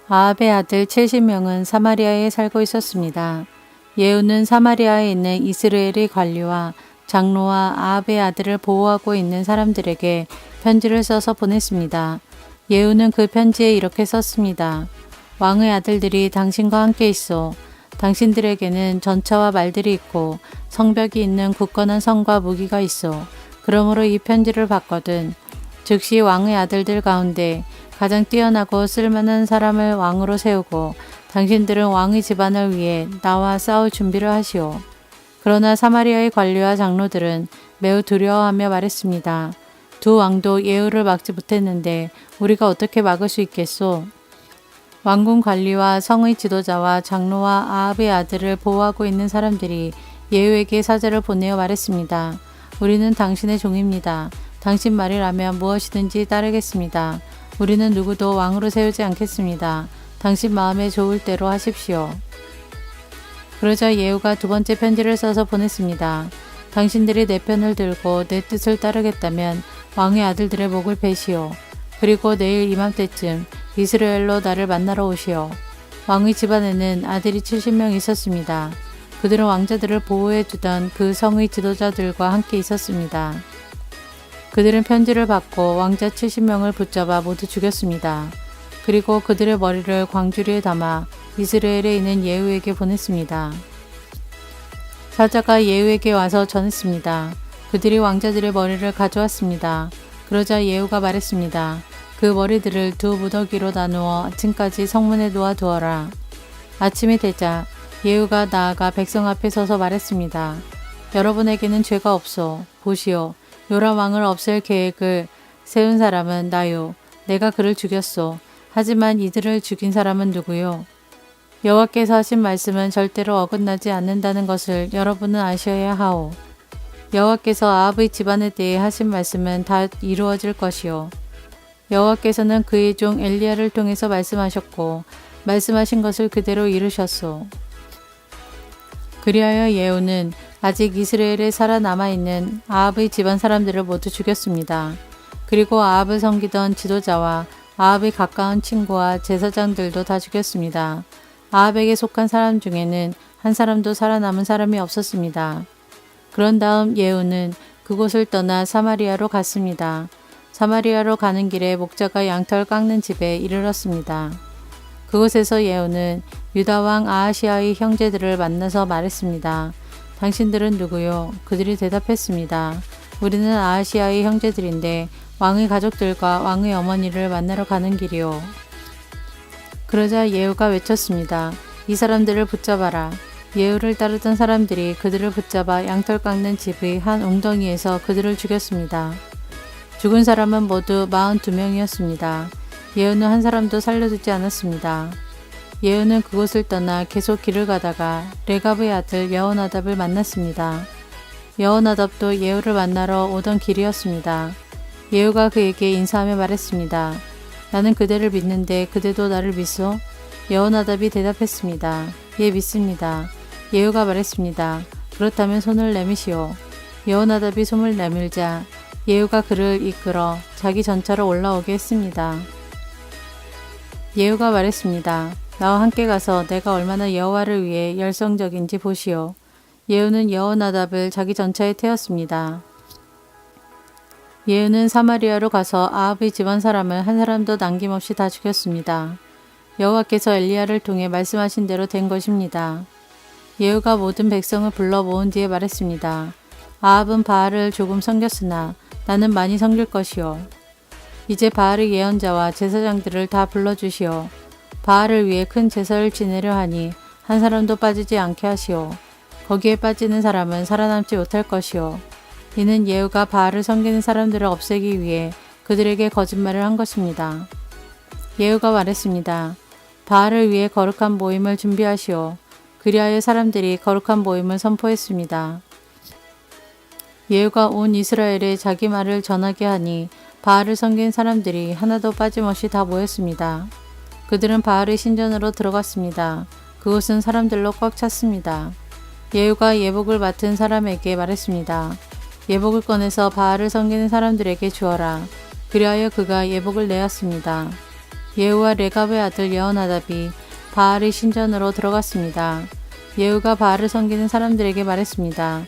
아합의 아들 70명은 사마리아에 살고 있었습니다. 예후는 사마리아에 있는 이스라엘의 관리와 장로와 아합의 아들을 보호하고 있는 사람들에게 편지를 써서 보냈습니다. 예후는 그 편지에 이렇게 썼습니다. 왕의 아들들이 당신과 함께 있어. 당신들에게는 전차와 말들이 있고 성벽이 있는 굳건한 성과 무기가 있어. 그러므로 이 편지를 받거든 즉시 왕의 아들들 가운데 가장 뛰어나고 쓸만한 사람을 왕으로 세우고 당신들은 왕의 집안을 위해 나와 싸울 준비를 하시오. 그러나 사마리아의 관리와 장로들은 매우 두려워하며 말했습니다. 두 왕도 예후를 막지 못했는데 우리가 어떻게 막을 수 있겠소? 왕궁 관리와 성의 지도자와 장로와 아합의 아들을 보호하고 있는 사람들이 예후에게 사절을 보내어 말했습니다. 우리는 당신의 종입니다. 당신 말이라면 무엇이든지 따르겠습니다. 우리는 누구도 왕으로 세우지 않겠습니다. 당신 마음에 좋을 대로 하십시오. 그러자 예후가 두 번째 편지를 써서 보냈습니다. 당신들이 내 편을 들고 내 뜻을 따르겠다면 왕의 아들들의 목을 베시오. 그리고 내일 이맘때쯤 이스라엘로 나를 만나러 오시오. 왕의 집안에는 아들이 70명 있었습니다. 그들은 왕자들을 보호해 주던 그 성의 지도자들과 함께 있었습니다. 그들은 편지를 받고 왕자 70명을 붙잡아 모두 죽였습니다. 그리고 그들의 머리를 광주리에 담아 이스라엘에 있는 예후에게 보냈습니다. 사자가 예후에게 와서 전했습니다. 그들이 왕자들의 머리를 가져왔습니다. 그러자 예후가 말했습니다. 그 머리들을 두 무더기로 나누어 아침까지 성문에 놓아 두어라. 아침이 되자 예후가 나아가 백성 앞에 서서 말했습니다. 여러분에게는 죄가 없소. 보시오. 요람 왕을 없앨 계획을 세운 사람은 나요. 내가 그를 죽였소. 하지만 이들을 죽인 사람은 누구요? 여호와께서 하신 말씀은 절대로 어긋나지 않는다는 것을 여러분은 아셔야 하오. 여호와께서 아합의 집안에 대해 하신 말씀은 다 이루어질 것이요. 여호와께서는 그의 종 엘리야를 통해서 말씀하셨고 말씀하신 것을 그대로 이루셨소. 그리하여 예후는 아직 이스라엘에 살아남아 있는 아합의 집안 사람들을 모두 죽였습니다. 그리고 아합을 섬기던 지도자와 아합의 가까운 친구와 제사장들도 다 죽였습니다. 아합에게 속한 사람 중에는 한 사람도 살아남은 사람이 없었습니다. 그런 다음 예후는 그곳을 떠나 사마리아로 갔습니다. 사마리아로 가는 길에 목자가 양털 깎는 집에 이르렀습니다. 그곳에서 예후는 유다 왕 아하시아의 형제들을 만나서 말했습니다. 당신들은 누구요? 그들이 대답했습니다. 우리는 아하시아의 형제들인데 왕의 가족들과 왕의 어머니를 만나러 가는 길이요. 그러자 예후가 외쳤습니다. 이 사람들을 붙잡아라. 예후를 따르던 사람들이 그들을 붙잡아 양털 깎는 집의 한 웅덩이에서 그들을 죽였습니다. 죽은 사람은 모두 42명이었습니다. 예후는 한 사람도 살려두지 않았습니다. 예후는 그곳을 떠나 계속 길을 가다가 레갑의 아들 여호나답을 만났습니다. 여호나답도 예후를 만나러 오던 길이었습니다. 예후가 그에게 인사하며 말했습니다. 나는 그대를 믿는데 그대도 나를 믿소? 여호나답이 대답했습니다. 예, 믿습니다. 예후가 말했습니다. 그렇다면 손을 내미시오. 여호나답이 손을 내밀자 예후가 그를 이끌어 자기 전차로 올라오게 했습니다. 예후가 말했습니다. 나와 함께 가서 내가 얼마나 여호와를 위해 열성적인지 보시오. 예후는 여호나답을 자기 전차에 태웠습니다. 예후는 사마리아로 가서 아합의 집안 사람을 한 사람도 남김없이 다 죽였습니다. 여호와께서 엘리야를 통해 말씀하신 대로 된 것입니다. 예후가 모든 백성을 불러 모은 뒤에 말했습니다. 아합은 바알을 조금 섬겼으나 나는 많이 섬길 것이요. 이제 바알의 예언자와 제사장들을 다 불러주시오. 바알을 위해 큰 제사를 지내려 하니 한 사람도 빠지지 않게 하시오. 거기에 빠지는 사람은 살아남지 못할 것이요. 이는 예후가 바알을 섬기는 사람들을 없애기 위해 그들에게 거짓말을 한 것입니다. 예후가 말했습니다. 바알을 위해 거룩한 모임을 준비하시오. 그리하여 사람들이 거룩한 모임을 선포했습니다. 예후가 온 이스라엘에 자기 말을 전하게 하니 바알을 섬긴 사람들이 하나도 빠짐없이 다 모였습니다. 그들은 바알의 신전으로 들어갔습니다. 그곳은 사람들로 꽉 찼습니다. 예후가 예복을 맡은 사람에게 말했습니다. 예복을 꺼내서 바알을 섬기는 사람들에게 주어라. 그리하여 그가 예복을 내었습니다. 예후와 레갑의 아들 여호나답이 바알의 신전으로 들어갔습니다. 예후가 바알을 섬기는 사람들에게 말했습니다.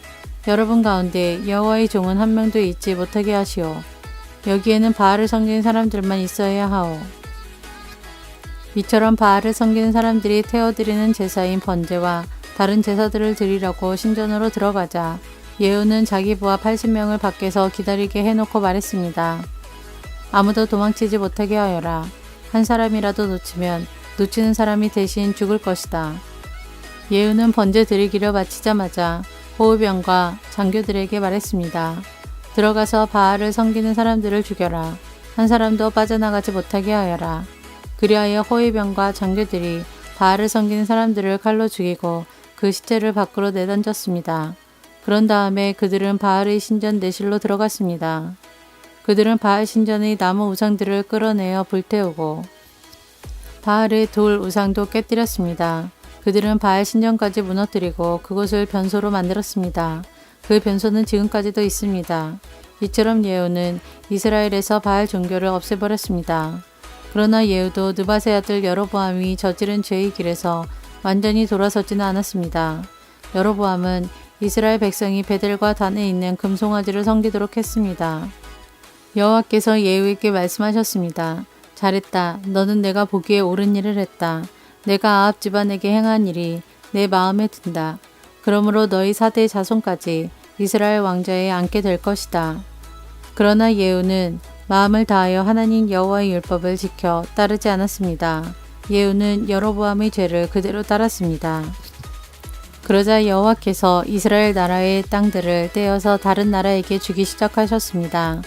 여러분 가운데 여호와의 종은 한 명도 있지 못하게 하시오. 여기에는 바알을 섬기는 사람들만 있어야 하오. 이처럼 바알을 섬기는 사람들이 태워드리는 제사인 번제와 다른 제사들을 드리려고 신전으로 들어가자 예후는 자기 부하 80명을 밖에서 기다리게 해놓고 말했습니다. 아무도 도망치지 못하게 하여라. 한 사람이라도 놓치면 놓치는 사람이 대신 죽을 것이다. 예후는 번제 드리기를 마치자마자 호위병과 장교들에게 말했습니다. 들어가서 바알을 섬기는 사람들을 죽여라. 한 사람도 빠져나가지 못하게 하여라. 그리하여 호위병과 장교들이 바알을 섬기는 사람들을 칼로 죽이고 그 시체를 밖으로 내던졌습니다. 그런 다음에 그들은 바알의 신전 내실로 들어갔습니다. 그들은 바알 신전의 나무 우상들을 끌어내어 불태우고 바알의 돌 우상도 깨뜨렸습니다. 그들은 바알 신전까지 무너뜨리고 그곳을 변소로 만들었습니다. 그 변소는 지금까지도 있습니다. 이처럼 예후는 이스라엘에서 바알 종교를 없애버렸습니다. 그러나 예후도 느밧의 아들 여로보암이 저지른 죄의 길에서 완전히 돌아서지는 않았습니다. 여로보암은 이스라엘 백성이 베델과 단에 있는 금송아지를 섬기도록 했습니다. 여호와께서 예후에게 말씀하셨습니다. 잘했다. 너는 내가 보기에 옳은 일을 했다. 내가 아합 집안에게 행한 일이 내 마음에 든다. 그러므로 너희 4대 자손까지 이스라엘 왕좌에 앉게 될 것이다. 그러나 예후는 마음을 다하여 하나님 여호와의 율법을 지켜 따르지 않았습니다. 예후는 여로보암의 죄를 그대로 따랐습니다. 그러자 여호와께서 이스라엘 나라의 땅들을 떼어서 다른 나라에게 주기 시작하셨습니다.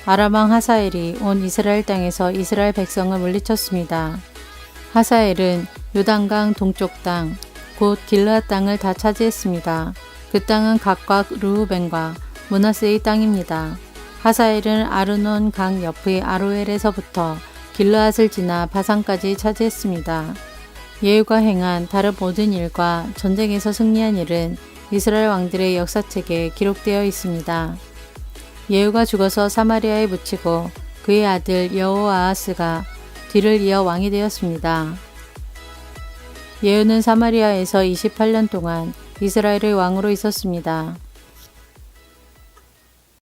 아람 왕 하사엘이 온 이스라엘 땅에서 이스라엘 백성을 물리쳤습니다. 하사엘은 요단강 동쪽 땅, 곧 길르앗 땅을 다 차지했습니다. 그 땅은 갓과 르우벤과 므낫세의 땅입니다. 하사엘은 아르논 강 옆의 아로엘에서부터 길르앗을 지나 바산까지 차지했습니다. 예후가 행한 다른 모든 일과 전쟁에서 승리한 일은 이스라엘 왕들의 역사책에 기록되어 있습니다. 예후가 죽어서 사마리아에 묻히고 그의 아들 여호아하스가 뒤를 이어 왕이 되었습니다. 예후는 사마리아에서 28년 동안 이스라엘의 왕으로 있었습니다.